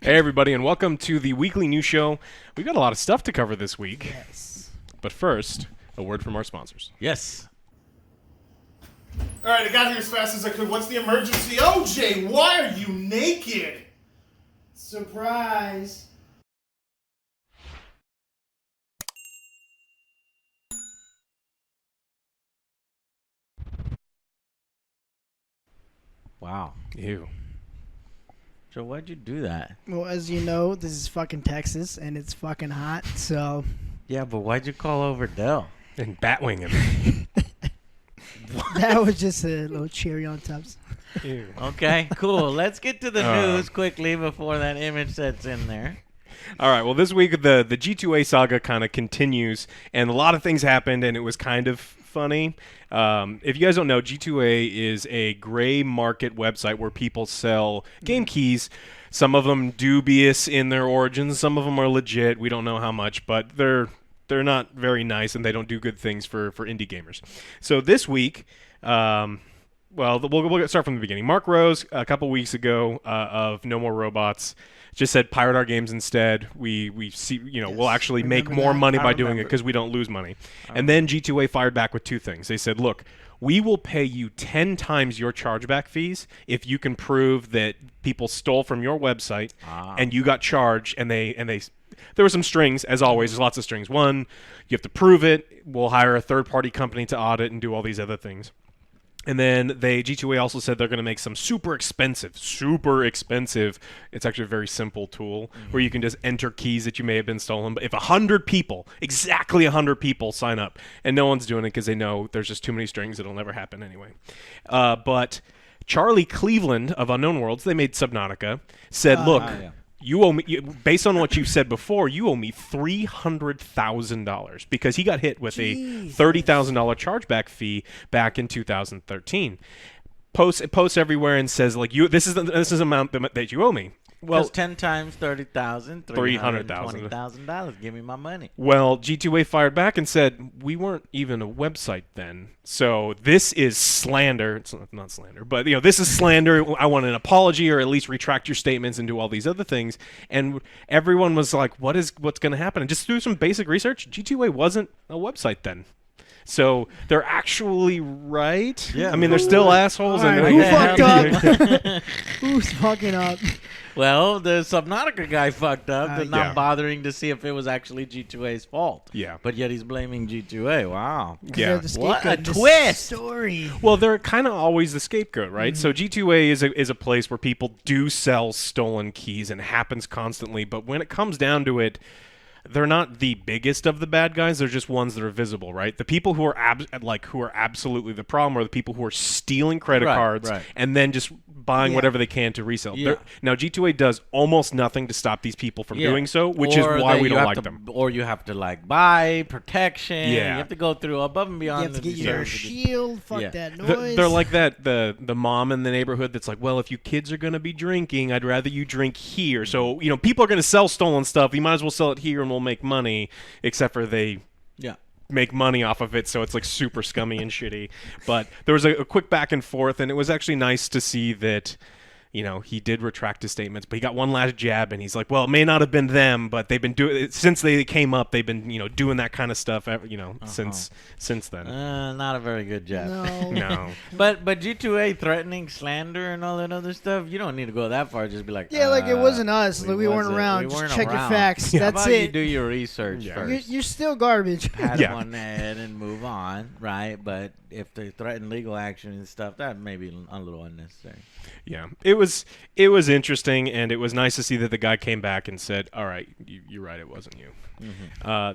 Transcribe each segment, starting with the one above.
Hey, everybody, and welcome to the weekly news show. We've got a lot of stuff to cover this week. Yes. But first, a word from our sponsors. Yes. All right, I got here as fast as I could. What's the emergency? OJ, why are you naked? Surprise. Wow. Ew. So why'd you do that? Well, as you know, this is fucking Texas, and it's fucking hot, so... Yeah, but why'd you call over Dell? And Batwing him. That was just a little cherry on top. Ew. Okay, cool. Let's get to the Uh. news quickly before that image sets in there. All right, well, this week the G2A saga kind of continues, and a lot of things happened, and it was kind of funny. If you guys don't know, G2A is a gray market website where people sell game keys. Some of them dubious in their origins. Some of them are legit. We don't know how much, but they're not very nice, and they don't do good things for indie gamers. So this week, well, we'll start from the beginning. Mark Rose, a couple weeks ago, of No More Robots, just said pirate our games instead. We see, we'll actually make Remember more that? money I by doing it remember. because we don't lose money. And then G2A fired back with two things. They said, look, we will pay you 10 times your chargeback fees if you can prove that people stole from your website and you got charged, and they there were some strings, as always. There's lots of strings. One, you have to prove it. We'll hire a third-party company to audit and do all these other things. And then G2A also said they're going to make some super expensive, it's actually a very simple tool where you can just enter keys that you may have been stolen. But if 100 people, exactly 100 people sign up, and no one's doing it because they know there's just too many strings, it'll never happen anyway. But Charlie Cleveland of Unknown Worlds, they made Subnautica, said, look, yeah. you owe me, based on what you've said before, you owe me $300,000 because he got hit with a $30,000 chargeback fee back in 2013. Posts everywhere and says, like, this is the amount that you owe me. Well, Well, 10 times 30,000, $300,000. $320,000. Give me my money. well, G2A fired back and said, we weren't even a website then. So this is slander. It's not slander, but this is slander. I want an apology, or at least retract your statements and do all these other things. And everyone was like, what's going to happen? And just do some basic research. G2A wasn't a website then. So they're actually right. Yeah. I mean, they're still assholes. All right, and who Yeah. fucked up? Who's fucking up? Well, the Subnautica guy fucked up and not Yeah. bothering to see if it was actually G2A's fault. Yeah. But yet he's blaming G2A. Wow. Yeah. They're the What a scapegoat in this twist. Story. Well, they're kind of always the scapegoat, right? So G2A is a place where people do sell stolen keys, and it happens constantly. But when it comes down to it, they're not the biggest of the bad guys. They're just ones that are visible, right? The people who are who are absolutely the problem are the people who are stealing credit cards right. and then just buying Yeah. whatever they can to resell. Yeah. Now, G2A does almost nothing to stop these people from doing so, which is Or why that we you don't have like to- them. Or you have to buy protection. Yeah. You have to go through above and You beyond. have to the get your deserves to get- shield. Fuck Yeah. that They're, noise. they're like that the mom in the neighborhood that's like, well, if you kids are going to be drinking, I'd rather you drink here. So, people are going to sell stolen stuff. You might as well sell it here and we'll make money, except for they Yeah. make money off of it, so it's like super scummy and shitty. But there was a quick back and forth, and it was actually nice to see that he did retract his statements, but he got one last jab, and he's like, well, it may not have been them, but they've been doing it since they came up. They've been doing that kind of stuff since then. Not a very good job. No. No. But G2A threatening slander and all that other stuff, you don't need to go that far. Just be like, Yeah, like it wasn't us. Like we weren't wasn't- around. we Just weren't check your around. facts. Yeah. How That's about you it. do your research Yeah. first? You're still garbage. Pat Yeah. him on the head and move on, right? But if they threaten legal action and stuff, that may be a little unnecessary. Yeah, it was interesting, and it was nice to see that the guy came back and said, all right, you're right, it wasn't you.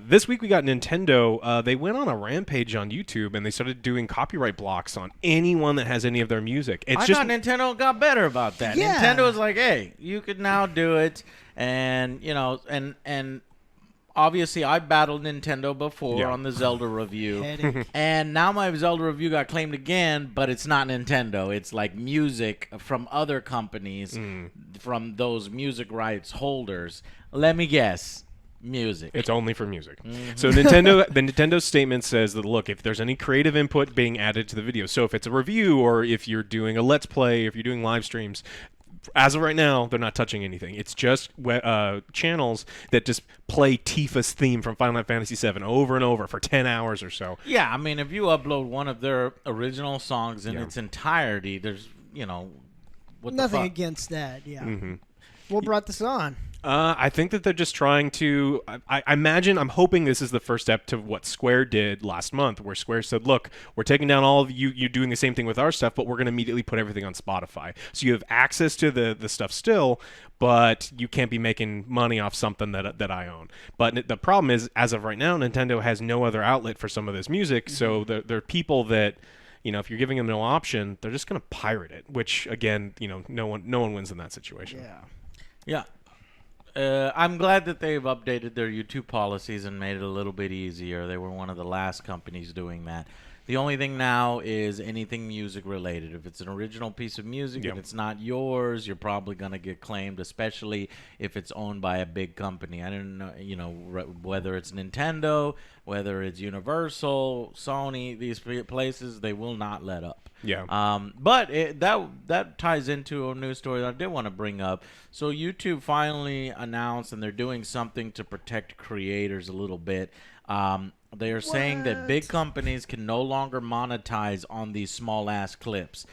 This week we got Nintendo. They went on a rampage on YouTube, and they started doing copyright blocks on anyone that has any of their music. It's I just thought Nintendo got better about that. Yeah. Nintendo was like, hey, you could now do it, and and obviously I battled Nintendo before Yeah. on the Zelda review. Headache. And now my Zelda review got claimed again, but it's not Nintendo. It's like music from other companies, from those music rights holders. Let me guess. Music. It's only for music. So the Nintendo statement says that, look, if there's any creative input being added to the video, so if it's a review or if you're doing a Let's Play, if you're doing live streams, as of right now, they're not touching anything. It's just channels that just play Tifa's theme from Final Fantasy VII over and over for 10 hours or so. Yeah, I mean, if you upload one of their original songs in its entirety, there's, what Nothing the fuck? against that, yeah. What brought this on? I think that they're just trying to. I imagine. I'm hoping this is the first step to what Square did last month, where Square said, "Look, we're taking down all of you. You're doing the same thing with our stuff, but we're going to immediately put everything on Spotify. So you have access to the stuff still, but you can't be making money off something that I own." But the problem is, as of right now, Nintendo has no other outlet for some of this music. So there are people that. If you're giving them no option, they're just going to pirate it. Which, again, no one wins in that situation. Yeah. I'm glad that they've updated their YouTube policies and made it a little bit easier. They were one of the last companies doing that. The only thing now is anything music related. If it's an original piece of music and it's not yours, you're probably going to get claimed, especially if it's owned by a big company. I don't know, whether it's Nintendo, whether it's Universal, Sony, these places, they will not let up. Yeah. But that ties into a news story that I did want to bring up. So YouTube finally announced, and they're doing something to protect creators a little bit. They are saying that big companies can no longer monetize on these small-ass clips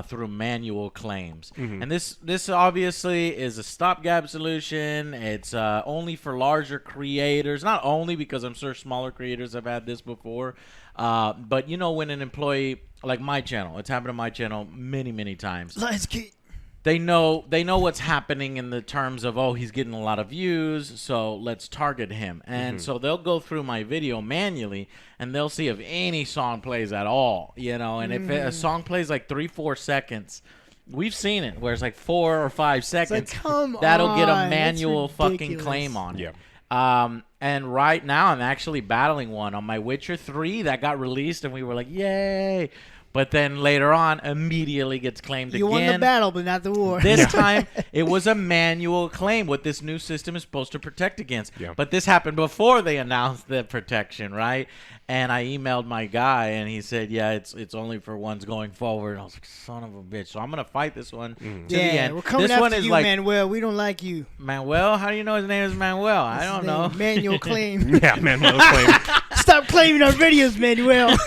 through manual claims. And this obviously is a stopgap solution. It's only for larger creators. Not only because I'm sure smaller creators have had this before. But, when an employee, like my channel, it's happened to my channel many, many times. Let's get... They know what's happening in the terms of, he's getting a lot of views, so let's target him. And so they'll go through my video manually, and they'll see if any song plays at all, and if a song plays like 3-4 seconds, we've seen it where it's like 4 or 5 seconds. Like, that'll get a on, manual fucking claim on it. And right now I'm actually battling one on my Witcher 3 that got released, and we were like, yay. But then later on, immediately gets claimed again. You won the battle, but not the war. This time, it was a manual claim, what this new system is supposed to protect against. But this happened before they announced the protection, right? And I emailed my guy, and he said, yeah, it's only for ones going forward. And I was like, son of a bitch. So I'm going to fight this one to the end. We're coming this after one is you, like, Manuel. We don't like you. How do you know his name is Manuel? I don't know. Manual claim. Yeah, Manuel claim. Stop claiming our videos, Manuel.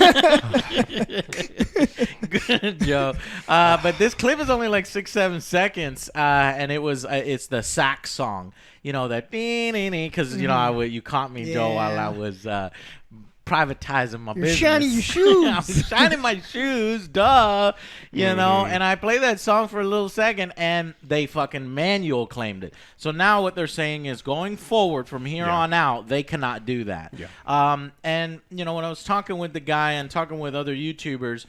Good, Joe. But this clip is only like 6-7 seconds, and it's the sax song. That because you caught me, Joe, while I was privatizing my business. Shining your shoes. I was shining my shoes, duh. And I play that song for a little second, and they fucking manual claimed it. So now what they're saying is going forward from here on out, they cannot do that. And when I was talking with the guy and talking with other YouTubers,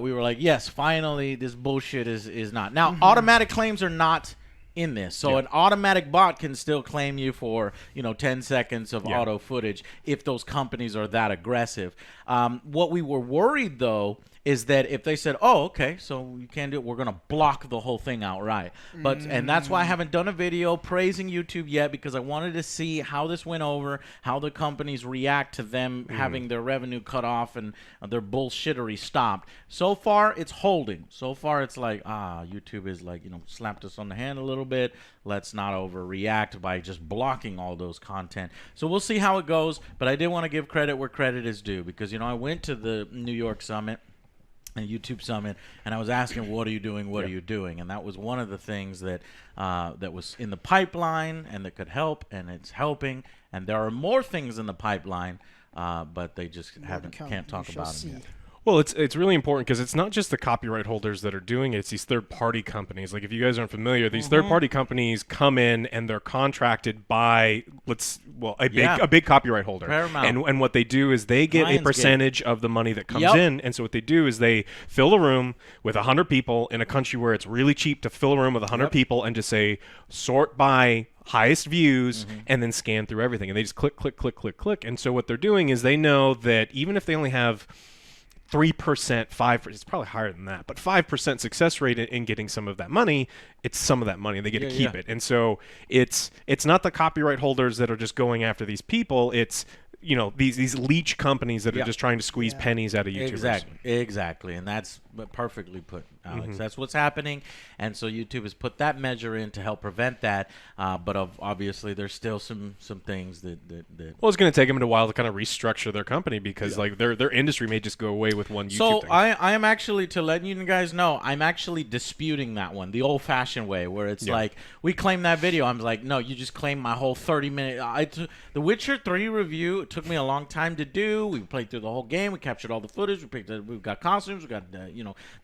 we were like, yes, finally this bullshit is not. Now, automatic claims are not in this. So an automatic bot can still claim you for, 10 seconds of auto footage if those companies are that aggressive. What we were worried, though, is that if they said, oh, okay, so you can't do it, we're going to block the whole thing outright. And that's why I haven't done a video praising YouTube yet, because I wanted to see how this went over, how the companies react to them having their revenue cut off and their bullshittery stopped. So far, it's holding. So far, it's like, YouTube is like, slapped us on the hand a little bit. Let's not overreact by just blocking all those content. So we'll see how it goes, but I did want to give credit where credit is due, because, I went to the New York Summit, a YouTube Summit, and I was asking, what are you doing? What are you doing? And that was one of the things that that was in the pipeline and that could help, and it's helping. And there are more things in the pipeline, but they just can't talk about them yet. Well, it's really important because it's not just the copyright holders that are doing it. It's these third-party companies. Like, if you guys aren't familiar, these third-party companies come in and they're contracted by a big copyright holder. Paramount. And what they do is they get a percentage of the money that comes in. And so what they do is they fill a room with 100 people in a country where it's really cheap to fill a room with 100 people and just say, sort by highest views, and then scan through everything. And they just click, click, click, click, click. And so what they're doing is they know that even if they only have 3%, 5%, it's probably higher than that, but 5% success rate in getting some of that money, it's some of that money. They get to keep it. And so it's not the copyright holders that are just going after these people. It's, these leech companies that are just trying to squeeze pennies out of YouTubers. Exactly. And that's perfectly put, Alex. That's what's happening, and so YouTube has put that measure in to help prevent that. But obviously, there's still some things that. Well, it's going to take them a while to kind of restructure their company because like their industry may just go away with one YouTube So thing. I am actually, to let you guys know, I'm actually disputing that one, the old-fashioned way, where it's like, we claim that video. I'm like, no, you just claim my whole 30-minute. The Witcher 3 review, it took me a long time to do. We played through the whole game. We captured all the footage. We've got costumes. We got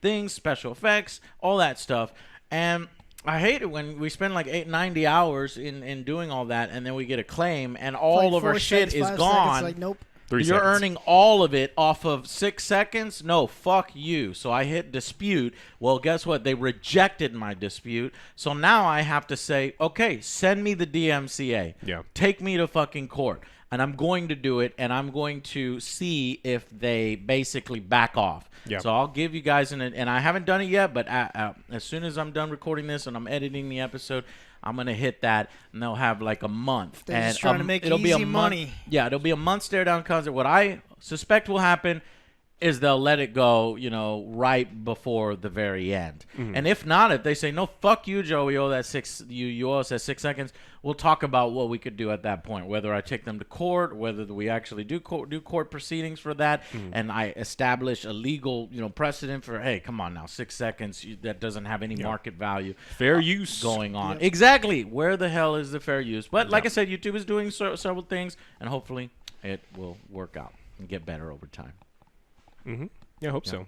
things, special effects, all that stuff. And I hate it when we spend like 90 hours in doing all that, and then we get a claim, and all of our shit is gone. Like, nope. 3 You're seconds. earning all of it off of 6 seconds? No, fuck you. So I hit dispute. Well, guess what? They rejected my dispute. So now I have to say, okay, send me the DMCA. Yeah. Take me to fucking court. And I'm going to do it, and I'm going to see if they basically back off. Yeah. So I'll give you guys and I haven't done it yet, but as soon as I'm done recording this and I'm editing the episode, I'm gonna hit that, and they'll have like a month. They're just trying to make it'll be a easy money. month. Yeah, it'll be a month stare down concert. What I suspect will happen is they'll let it go, right before the very end. And if not, if they say, no, fuck you, Joe, you owe us that 6 seconds, we'll talk about what we could do at that point, whether I take them to court, whether we actually do court proceedings for that, and I establish a legal, precedent for, hey, come on now, 6 seconds, that doesn't have any market value. Fair use Going on. Yep. Exactly. Where the hell is the fair use? But like I said, YouTube is doing several things, and hopefully it will work out and get better over time. Yeah, I hope so.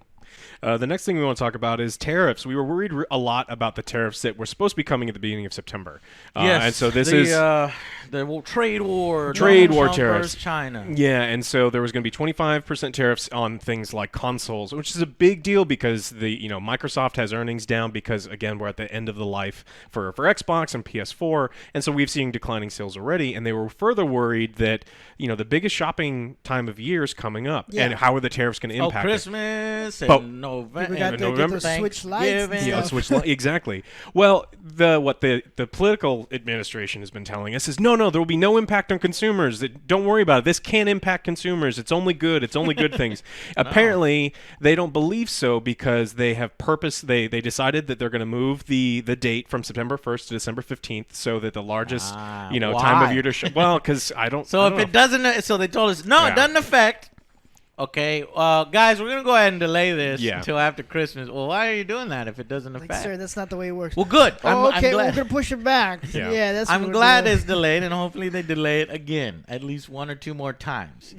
The next thing we want to talk about is tariffs. We were worried a lot about the tariffs that were supposed to be coming at the beginning of September. Yes, and so this is the trade war. Trade war Trump tariffs. versus China. Yeah, and so there was going to be 25% tariffs on things like consoles, which is a big deal because the Microsoft has earnings down because again we're at the end of the life for Xbox and PS4, and so we've seen declining sales already. And they were further worried that the biggest shopping time of year is coming up, and how are the tariffs going to impact Christmas But- and November. We got to get the Switch lights. And Yeah, stuff. Switch exactly. Well, what the political administration has been telling us is no, there will be no impact on consumers. Don't worry about it. This can't impact consumers. It's only good. It's only good things. Apparently, they don't believe so because they have They decided that they're going to move the date from September 1st to December 15th, so that the largest time of why? year to shop. Well, because I don't. So I if don't it know. doesn't, so they told us no, Yeah. it doesn't affect. Okay, guys, we're gonna go ahead and delay this until after Christmas. Well, why are you doing that if it doesn't Like, affect? sir, that's not the way it works. Well, good. Oh, I'm okay, we're glad. gonna push it back. Yeah. That's. What I'm we're glad doing. it's delayed, and hopefully they delay it again, at least 1 or 2 more times.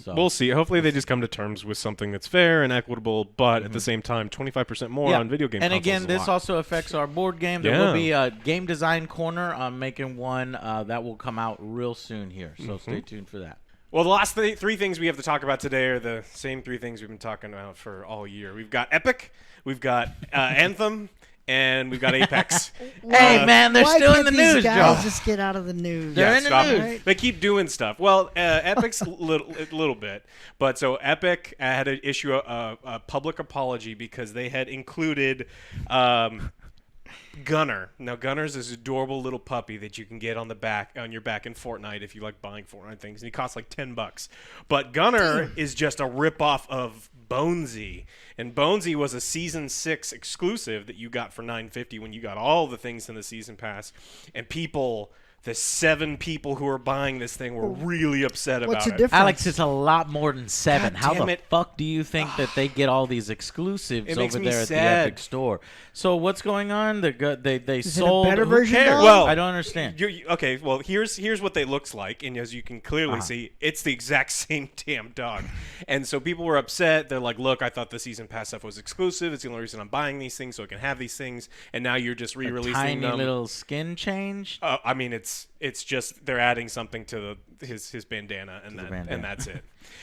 So. We'll see. Hopefully they just come to terms with something that's fair and equitable, but at the same time, 25% more on video game And consoles again, is a this lot. also affects our board game. There will be a game design corner. I'm making one that will come out real soon here, so stay tuned for that. Well, the last three things we have to talk about today are the same 3 things we've been talking about for all year. We've got Epic, we've got Anthem, and we've got Apex. Hey, man, they're Why still in can't the these news, guys Joe. just get out of the news? They're in the stop news. it. They keep doing stuff. Well, Epic's a little bit. But so Epic had to issue a public apology because they had included Gunner. Now, Gunner's this adorable little puppy that you can get on your back in Fortnite if you like buying Fortnite things, and he costs like $10. But Gunner is just a ripoff of Bonesy, and Bonesy was a season 6 exclusive that you got for $9.50 when you got all the things in the season pass, and the 7 people who were buying this thing were really upset about What's the it. difference? Alex, it's a lot more than 7. God How damn the it. fuck do you think that they get all these exclusives It makes over me there at the sad. Epic Store? So what's going on? They it a sold. better Who version, cares? though? Well, I don't understand. Okay, well, here's what they looks like, and as you can clearly see, it's the exact same damn dog. And so people were upset. They're like, look, I thought the season pass stuff was exclusive. It's the only reason I'm buying these things, so I can have these things. And now you're just re-releasing Tiny them. little skin change. I mean, it's just they're adding something to his bandana, and and that's it.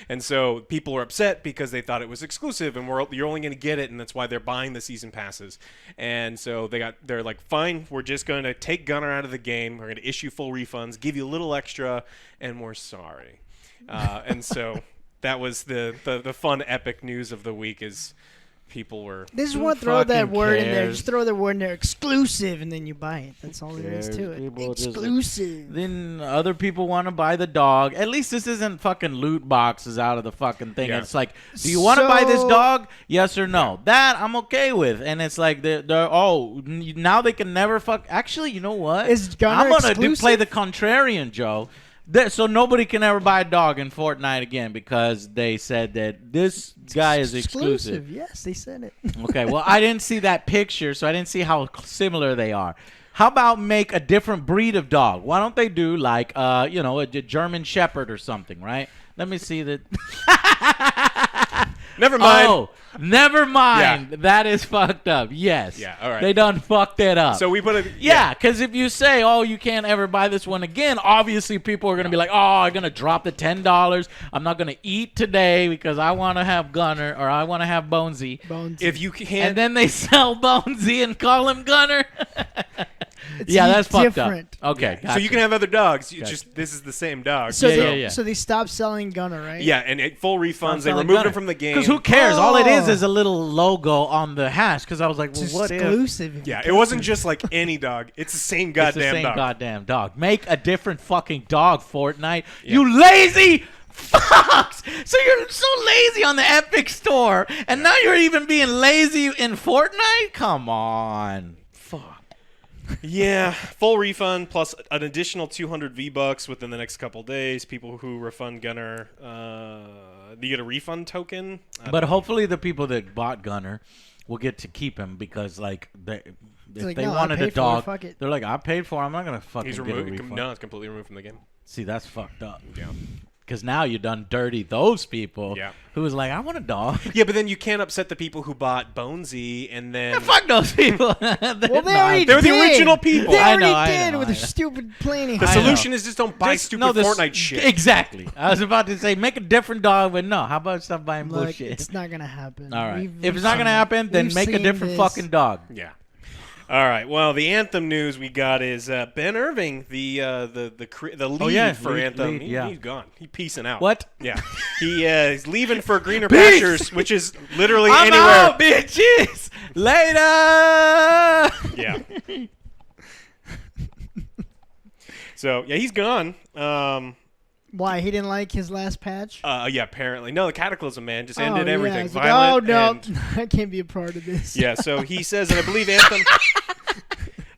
And so people are upset because they thought it was exclusive, and you're only going to get it, and that's why they're buying the season passes. And so they're like, fine, we're just going to take Gunner out of the game. We're going to issue full refunds, give you a little extra, and we're sorry. And so that was the fun Epic news of the week is people were. They just Who want to throw that fucking word in there. cares? Just throw the word in there, exclusive, and then you buy it. That's all there is cares? to it. People just- Exclusive. Then other people want to buy the dog. At least this isn't fucking loot boxes out of the fucking thing. Yeah. It's like, do you want to buy this So- dog? Yes or no? That I'm okay with. And it's like, now they can never fuck. Actually, you know what? Is Gunner I'm gonna exclusive? play the contrarian, Joe. So nobody can ever buy a dog in Fortnite again because they said that this guy is exclusive. Yes, they said it. Okay, well, I didn't see that picture, so I didn't see how similar they are. How about make a different breed of dog? Why don't they do like, a German Shepherd or something, right? Let me see that. Never mind. Oh, never mind. That is fucked up. Yes. Yeah, all right. They done fucked it up. So we put it. Yeah, because if you say, oh, you can't ever buy this one again, obviously people are going to be like, oh, I'm going to drop the $10. I'm not going to eat today because I want to have Gunner or I want to have Bonesy. Bones. If you can't. And then they sell Bonesy and call him Gunner. It's Yeah, that's fucked different. up. Okay, So gotcha. you can have other dogs. You Gotcha. just this is the same dog. So Yeah, they, yeah. So they stopped selling Gunner, right? Yeah, and full refunds. They Selling removed Gunner. him from the game. Because who cares? All it Oh. is a little logo on the hash. Because I was like, well, It's what if? exclusive. Yeah, it wasn't just like any dog. It's the same It's goddamn the same dog. goddamn dog. Make a different fucking dog, Fortnite. You lazy fucks! So you're so lazy on the Epic Store, and now you're even being lazy in Fortnite? Come on. Fuck. Yeah, full refund plus an additional 200 V-Bucks within the next couple days. People who refund Gunner, you get a refund token. But hopefully the people that bought Gunner will get to keep him because, like, if like, they no, I wanted a paid for it, dog, fuck it. they're like, I paid for it. I'm not going to fucking He's get a removed. refund. No, it's completely removed from the game. See, that's fucked up. Yeah. Because now you done dirty those people Yeah. who was like, I want a dog. Yeah, but then you can't upset the people who bought Bonesy and then. Fuck those people. Well, they already They're the did. original people. They I already know, I did know, with I their know. stupid planning. The I solution know. is just don't buy stupid this- Fortnite shit. Exactly. I was about to say, make a different dog, but no. How about stop buying Look, bullshit? it's not gonna happen. All right. We've If it's not seen going to it. happen, then We've make a seen different this. fucking dog. Yeah. All right. Well, the Anthem news we got is Ben Irving, the lead for lead, Anthem. yeah. He's gone. He's peacing out. What? Yeah. He's leaving for greener Peace! pastures, which is literally I'm anywhere. out, bitches. Later. Yeah. So yeah, he's gone. Why he didn't like his last patch? Yeah, apparently. No, the Cataclysm, man, just ended yeah, everything. it's like, Violent. oh no, and- I can't be a part of this. yeah, so he says, and I believe Anthem.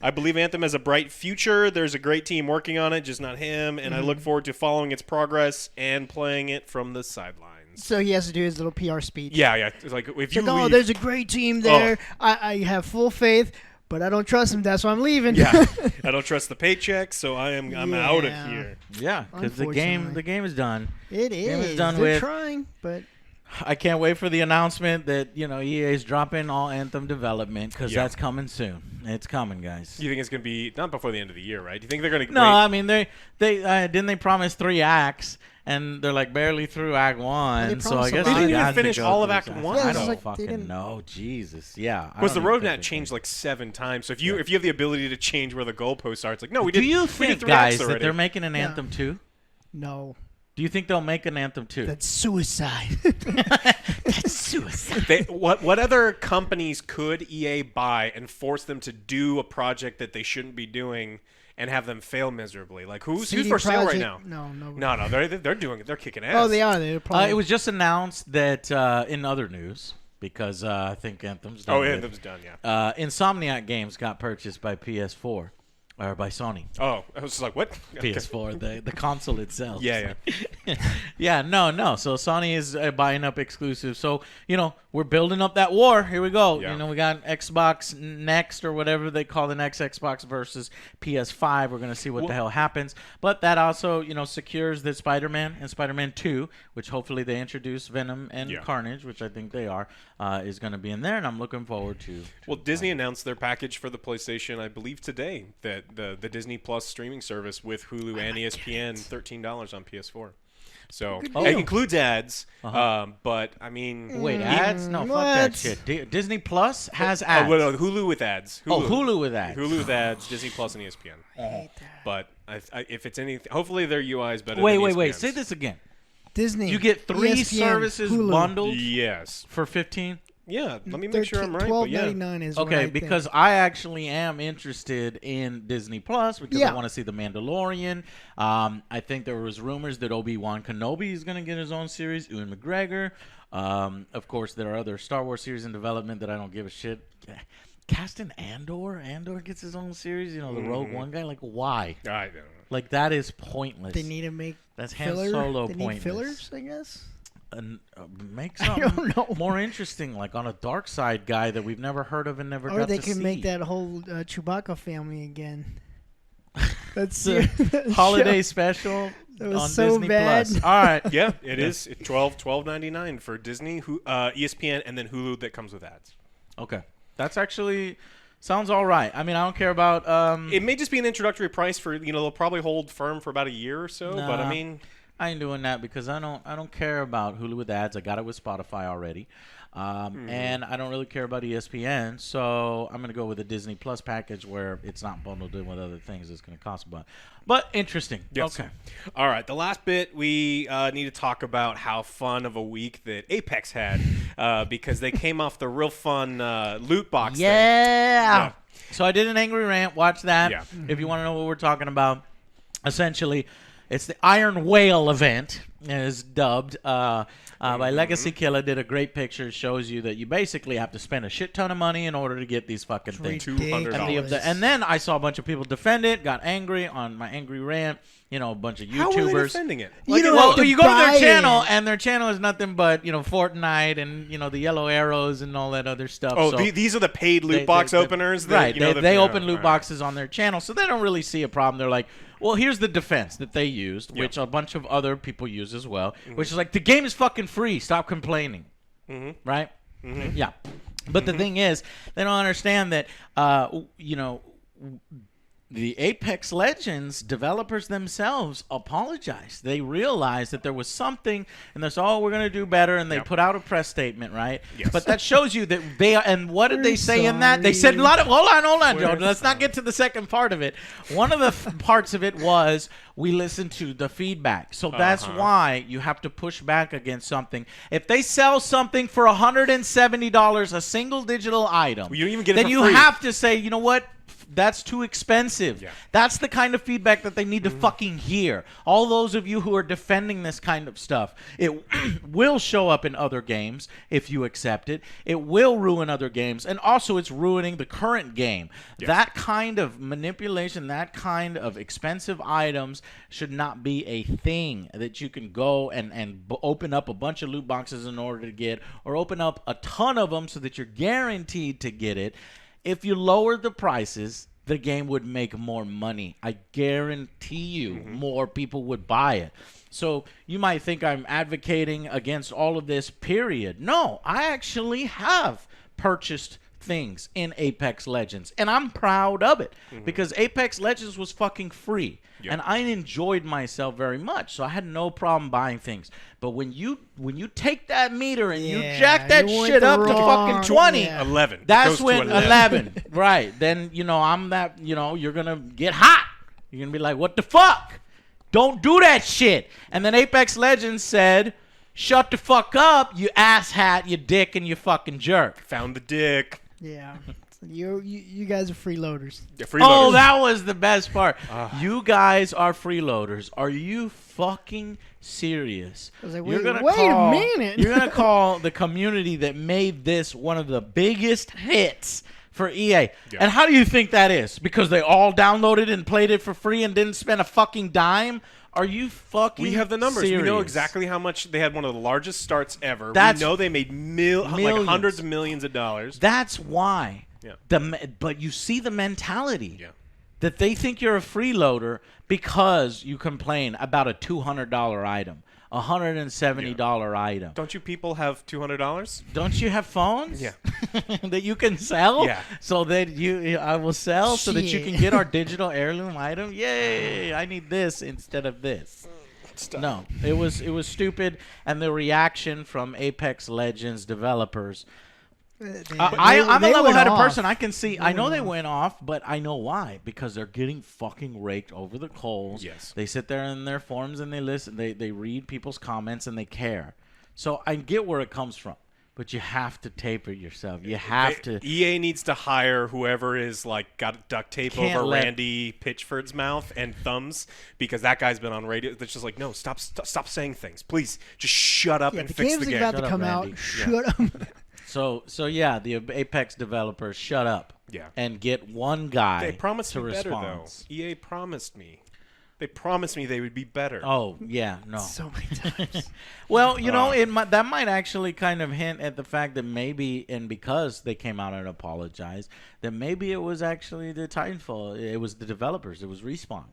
I believe Anthem has a bright future. There's a great team working on it, just not him. And I look forward to following its progress and playing it from the sidelines. So he has to do his little PR speech. Yeah. It's like if you Like, oh, leave, there's a great team there. I have full faith, but I don't trust him. That's why I'm leaving. yeah, I don't trust the paycheck, so I'm out of Yeah. here. Yeah, because the Unfortunately. game is done. It Game is is. done They're with. trying, but I can't wait for the announcement that EA is dropping all Anthem development because Yeah. that's coming soon. It's coming, guys. You think it's going to be not before the end of the year, right? Do you think they're going to? No, I mean they didn't they promise 3 acts and they're like barely through Act 1. So I promised a guess lot. They you didn't even guys finish should go all of through Act this. 1. Yeah, I it's don't like they fucking didn't- know. Jesus, yeah. I Because the don't even think roadmap they changed can. like 7 times. So if you have the ability to change where the goalposts are, it's like no, we Do did. you we think, did 3 acts guys, that already. they're making an Yeah. Anthem 2? no. Do you think they'll make an Anthem 2? That's suicide. That's suicide. What other companies could EA buy and force them to do a project that they shouldn't be doing and have them fail miserably? Like who's CD for sale right Projekt- now? No. No, they're doing it. They're kicking ass. Oh, they are. They're probably. It was just announced that in other news, because I think Anthem's done. Oh, with. Anthem's done. Yeah. Insomniac Games got purchased by PS4 or by Sony. Oh, I was just like, what? PS4, the console itself. Yeah. Yeah, no. So Sony is buying up exclusives. So, we're building up that war. Here we go. Yeah. We got Xbox Next or whatever they call the next Xbox versus PS5. We're going to see what the hell happens. But that also, secures that Spider-Man and Spider-Man 2, which hopefully they introduce Venom and Carnage, which I think they are, is going to be in there. And I'm looking forward to. Well, Disney announced their package for the PlayStation, I believe today, that the Disney Plus streaming service with Hulu and ESPN, $13 on PS4. So Good it deal. includes ads, but I mean, Wait, ads? No, fuck that What? shit. Disney Plus has ads. Hulu with ads. Hulu with ads. Hulu with ads, Disney Plus and ESPN. I hate that. But if it's anything, hopefully their UI is better. Wait. than ESPN's. Say this again. Disney. You get 3 ESPN, services Hulu. bundled Yes. for 15. Yeah, let me make sure I'm right. But yeah. $12.99 is Okay, right because I actually am interested in Disney Plus because I want to see The Mandalorian. I think there was rumors that Obi-Wan Kenobi is going to get his own series. Ewan McGregor. Of course, there are other Star Wars series in development that I don't give a shit. Casting Andor. Andor gets his own series. You know, the Rogue One guy. Like, why? I don't know. Like, that is pointless. They need to make That's Han filler. Solo They pointless. need fillers, I guess. And make I something don't know. more interesting, like on a dark side guy that we've never heard of and never Or got they to can see. make that whole Chewbacca family again. That's the holiday special That was on so Disney bad. Plus. All right. Yeah, it is. It's $12.99 for Disney, ESPN, and then Hulu that comes with ads. Okay. That's actually sounds all right. I mean, I don't care about It may just be an introductory price for, they'll probably hold firm for about a year or so, but I Nah. mean, I ain't doing that because I don't care about Hulu with ads. I got it with Spotify already. And I don't really care about ESPN, so I'm going to go with the Disney Plus package where it's not bundled in with other things it's going to cost. But interesting. yes. Okay. All right, the last bit, we need to talk about how fun of a week that Apex had because they came off the real fun loot box thing. Yeah. So I did an angry rant. Watch that. Yeah. If you want to know what we're talking about, essentially, it's the Iron Whale event, is dubbed by Legacy Killer. Did a great picture. It shows you that you basically have to spend a shit ton of money in order to get these fucking things. $200. And then I saw a bunch of people defend it, got angry on my angry rant. A bunch of YouTubers. How are they defending it? You don't Well, have to you go to buy their channel, it. and their channel is nothing but Fortnite and the yellow arrows and all that other stuff. Oh, so these are the paid loot box openers? Right. They open loot all right. boxes on their channel, so they don't really see a problem. They're like, well, here's the defense that they used, which a bunch of other people use as well, which is like, the game is fucking free. Stop complaining. Right? Yeah. But the thing is, they don't understand that, the Apex Legends developers themselves apologized. They realized that there was something, and they said, "Oh, we're going to do better," and they put out a press statement, right? Yes. But that shows you that they. And what did they We're say in that? They sorry. said a lot of. Hold on, Joe. We're Let's not get to the second part of it. One of the parts of it was we listened to the feedback. So that's why you have to push back against something. If they sell something for $170, a single digital item, Well, you don't even get it then for you free. have to say, you know what? That's too expensive. Yeah. That's the kind of feedback that they need to fucking hear. All those of you who are defending this kind of stuff, it will show up in other games if you accept it. It will ruin other games. And also, it's ruining the current game. Yes. That kind of manipulation, that kind of expensive items should not be a thing that you can go and open up a bunch of loot boxes in order to get, or open up a ton of them so that you're guaranteed to get it. If you lowered the prices, the game would make more money. I guarantee you more people would buy it. So you might think I'm advocating against all of this, period. No, I actually have purchased things in Apex Legends, and I'm proud of it because Apex Legends was fucking free. Yep. And I enjoyed myself very much, so I had no problem buying things. But when you take that meter and you jack that you went shit the up to wrong- fucking 20, yeah. 11. It that's goes to when 11, right? Then I'm that. You're gonna get hot. You're gonna be like, what the fuck? Don't do that shit. And then Apex Legends said, shut the fuck up, you asshat, you dick, and you fucking jerk. Found the dick. Yeah. You guys are freeloaders. Yeah, freeloaders. Oh, that was the best part. You guys are freeloaders. Are you fucking serious? I was like, You're wait gonna a call- minute. You're going to call the community that made this one of the biggest hits for EA. Yeah. And how do you think that is? Because they all downloaded and played it for free and didn't spend a fucking dime? Are you fucking We have the numbers. serious? We know exactly how much they had. One of the largest starts ever. That's- we know they made like Millions. hundreds of millions of dollars. That's why. Yeah. But you see the mentality. Yeah. That they think you're a freeloader because you complain about a $200 item, a $170 item. Don't you people have $200? Don't you have phones? Yeah. that you can sell? Yeah. So that I will sell so that you Shit. can get our digital heirloom item? Yay! I need this instead of this. Stop. No, it was stupid, and the reaction from Apex Legends developers. I'm a level-headed person. I can see. I know they went off, but I know why. Because they're getting fucking raked over the coals. Yes. They sit there in their forums and they listen. They read people's comments and they care. So I get where it comes from. But you have to taper yourself. You have to. EA needs to hire whoever is like got duct tape over Randy Pitchford's mouth and thumbs, because that guy's been on radio. That's just like, no, stop saying things, please. Just shut up and fix the game. The game's about to come out. Shut up. So yeah, the Apex developers, shut up. Yeah. And get one guy. They promised to me better respond. though. EA promised me. They promised me they would be better. Oh yeah, no. So many times. Well, you know, that might actually kind of hint at the fact that maybe, and because they came out and apologized, that maybe it was actually the Titanfall. It was the developers. It was Respawn.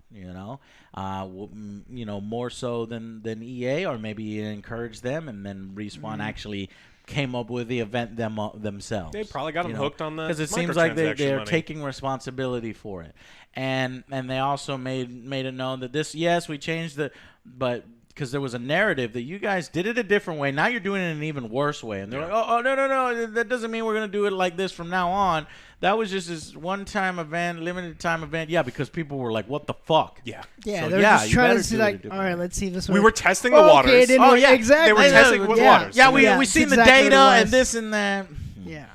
More so than EA, or maybe it encouraged them, and then Respawn actually came up with the event themselves. They probably got them hooked on that, because it seems like they're taking responsibility for it, and they also made it known that this, yes, we changed but because there was a narrative that you guys did it a different way. Now you're doing it in an even worse way, and they're like, oh no, that doesn't mean we're gonna do it like this from now on. That was just this one-time event, limited time event. Yeah, because people were like, what the fuck? Yeah. Yeah, So, they're just trying to better see, do it a like, different all right, way. let's see if this We works. were testing the waters. Okay, it didn't work. yeah, exactly. They were testing with waters. Yeah, we Yeah, seen it's the exactly data what it and was. this and that. Yeah.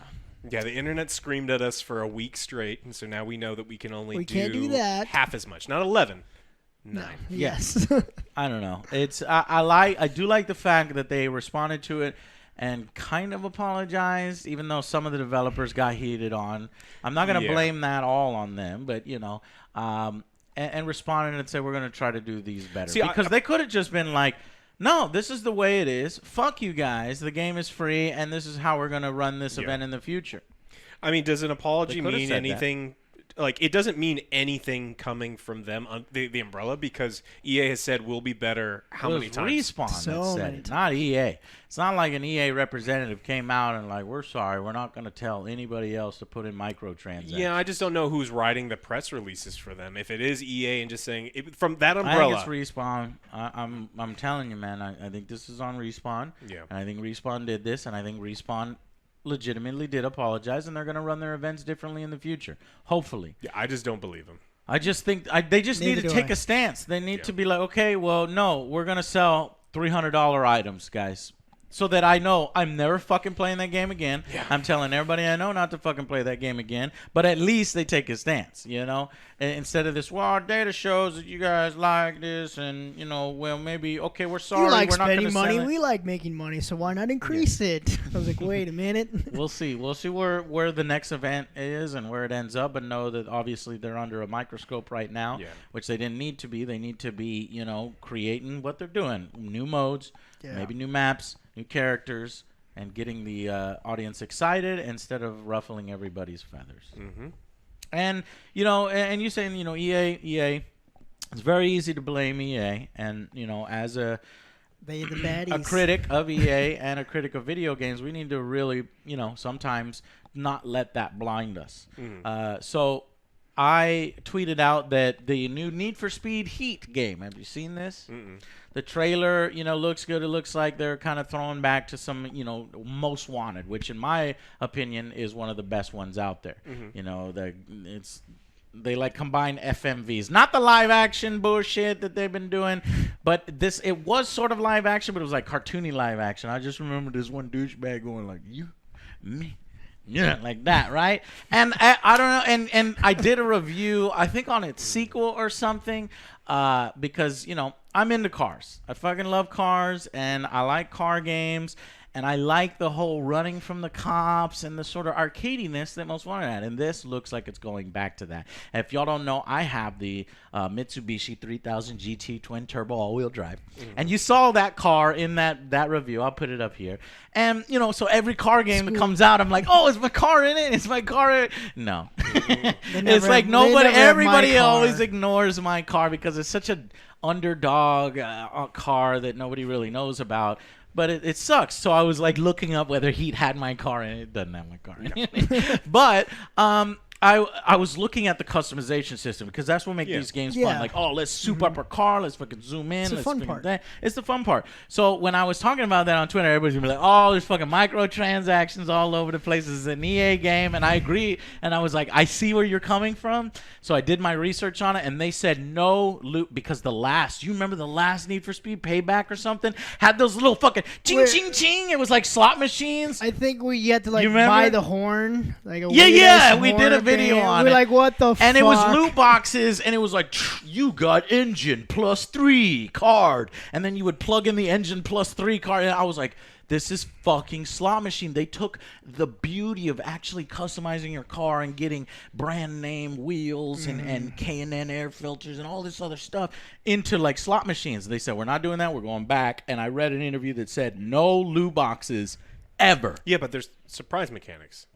Yeah, the internet screamed at us for a week straight, and so now we know that we can only can't do that. half as much. Not 11. 9. Yes. I don't know. It's I do like the fact that they responded to it and kind of apologized, even though some of the developers got heated on. I'm not going to blame that all on them, but and responded and said we're going to try to do these better. See, because they could have just been like, no, this is the way it is. Fuck you guys. The game is free, and this is how we're going to run this event in the future. I mean, does an apology mean said anything? Like, it doesn't mean anything coming from them, the umbrella, because EA has said we'll be better how many times? Respawn that said it, not EA. It's not like an EA representative came out and like, we're sorry, we're not going to tell anybody else to put in microtransactions. Yeah, I just don't know who's writing the press releases for them. If it is EA and just saying from that umbrella, I think it's Respawn. I'm telling you, man. I think this is on Respawn. Yeah, and I think Respawn did this, and I think Respawn legitimately did apologize, and they're going to run their events differently in the future. Hopefully. Yeah, I just don't believe them. I just think they just need to take a stance. They need to be like, okay, well, no, we're going to sell $300 items, guys. So that I know I'm never fucking playing that game again. Yeah. I'm telling everybody I know not to fucking play that game again. But at least they take a stance, instead of this, well, our data shows that you guys like this, and, well, maybe, okay, we're sorry. You like we're spending not money. Sell it. We like making money, so why not increase it? I was like, wait a minute. We'll see. We'll see where the next event is and where it ends up, and know that obviously they're under a microscope right now, which they didn't need to be. They need to be, creating what they're doing. New modes, maybe new maps, new characters, and getting the audience excited instead of ruffling everybody's feathers. Mm-hmm. And, and you saying, EA, it's very easy to blame EA. And, as a critic of EA and a critic of video games, we need to really, sometimes not let that blind us. Mm-hmm. So I tweeted out that the new Need for Speed Heat game, have you seen this? Mm-mm. The trailer, looks good. It looks like they're kind of throwing back to some, Most Wanted, which in my opinion is one of the best ones out there. Mm-hmm. They like combine FMVs, not the live action bullshit that they've been doing, but it was sort of live action, but it was like cartoony live action. I just remember this one douchebag going like, you, me. Yeah, like that, right? And I don't know, and I did a review, I think on its sequel or something, because, I'm into cars. I fucking love cars, and I like car games, and I like the whole running from the cops and the sort of arcadiness that Most Wanted had. And this looks like it's going back to that. And if y'all don't know, I have the Mitsubishi 3000 GT twin turbo all-wheel drive. Mm-hmm. And you saw that car in that review. I'll put it up here. And, so every car game that comes out, I'm like, oh, is my car in it? Is my car in it? No. It's like everybody always ignores my car because it's such an underdog car that nobody really knows about. But it sucks. So I was like looking up whether Heat had my car in it. It doesn't have my car in it. But I was looking at the customization system because that's what makes these games fun. Yeah. Like, oh, let's soup up our car, let's fucking zoom in. the Let's fun fucking part. that. It's the fun part. So when I was talking about that on Twitter, everybody's gonna be like, oh, there's fucking microtransactions all over the place. This is an EA game, and I agree. And I was like, I see where you're coming from. So I did my research on it, and they said no loot because you remember the last Need for Speed Payback or something had those little fucking ching ching ching. It was like slot machines. I think you had to like You remember? buy the horn, like a Yeah, we horn did a video thing. on We're it. like, what the fuck? And it was loot boxes, and it was like, you got engine +3 card. And then you would plug in the engine +3 card. And I was like, this is fucking slot machine. They took the beauty of actually customizing your car and getting brand name wheels and K&N air filters and all this other stuff into like slot machines. They said, we're not doing that. We're going back. And I read an interview that said no loot boxes ever. Yeah, but there's surprise mechanics.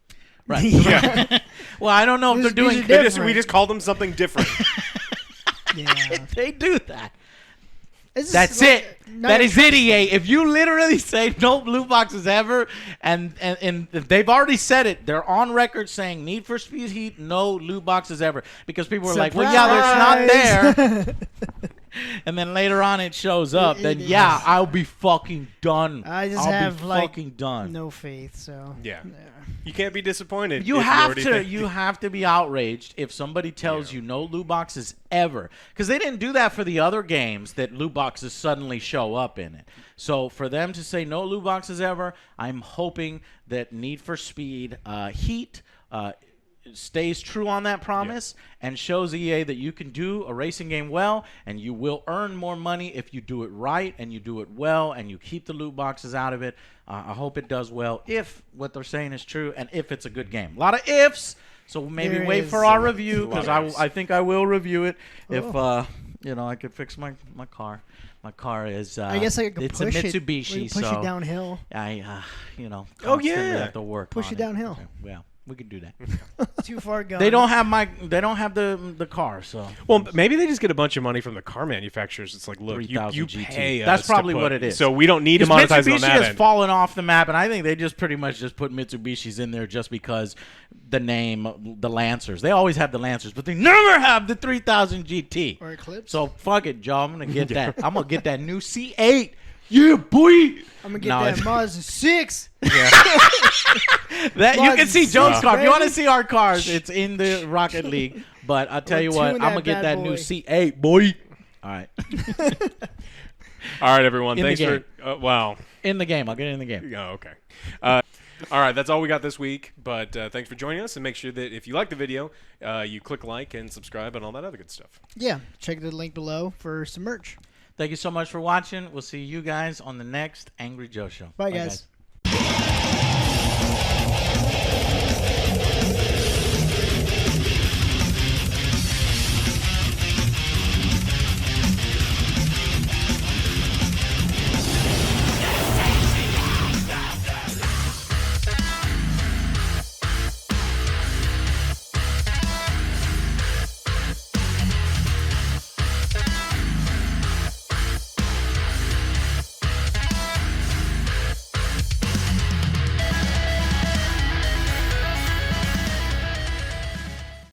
Right. Yeah. Well, I don't know if they're These are doing. We just called them something different. Yeah. They do that. It's That's like, it. not That is even- it, EA. If you literally say no loot boxes ever, and they've already said it, they're on record saying Need for Speed Heat, no loot boxes ever, because people were like, well, yeah, there's not there. And then later on it shows up. Then yeah, I'll be fucking done. I just I'll have be like fucking done. no faith. So Yeah. You can't be disappointed. You if have already to. think- You have to be outraged if somebody tells you no loot boxes ever, because they didn't do that for the other games that loot boxes suddenly show up in it. So for them to say no loot boxes ever, I'm hoping that Need for Speed Heat stays true on that promise and shows EA that you can do a racing game well, and you will earn more money if you do it right and you do it well and you keep the loot boxes out of it. I hope it does well if what they're saying is true and if it's a good game. A lot of ifs, so maybe There wait is for our a review, because lot of ifs. I think I will review it if I could fix my car. My car is I guess I could it's push a it. Mitsubishi, We can push so it downhill. I Oh, constantly yeah. have to work Push on it downhill. Okay, well, we could do that. It's too far gone. They don't have the car, so Well, maybe they just get a bunch of money from the car manufacturers. It's like, look, you 3,000 GT. pay us. That's to probably put- what it is. So we don't need to Because monetize it on Mitsubishi that has end. fallen off the map, and I think they just pretty much just put Mitsubishis in there just because the name, the Lancers. They always have the Lancers, but they never have the 3000 GT. Or Eclipse. So fuck it, Joe. I'm gonna get that. I'm gonna get that new C8. Yeah, boy. I'm gonna get No, that it's- Mazda 6. That you can see Joe's Mazda car. If you want to 6, see our cars, it's in the Rocket League. But I'll tell you what, tune I'm gonna that get bad that new boy. C8, boy. All right, All right, everyone. In the Thanks for wow. in the game. I'll get it in the game. Oh, okay. All right, that's all we got this week. But thanks for joining us, and make sure that if you like the video, you click like and subscribe and all that other good stuff. Yeah, check the link below for some merch. Thank you so much for watching. We'll see you guys on the next Angry Joe Show. Bye guys.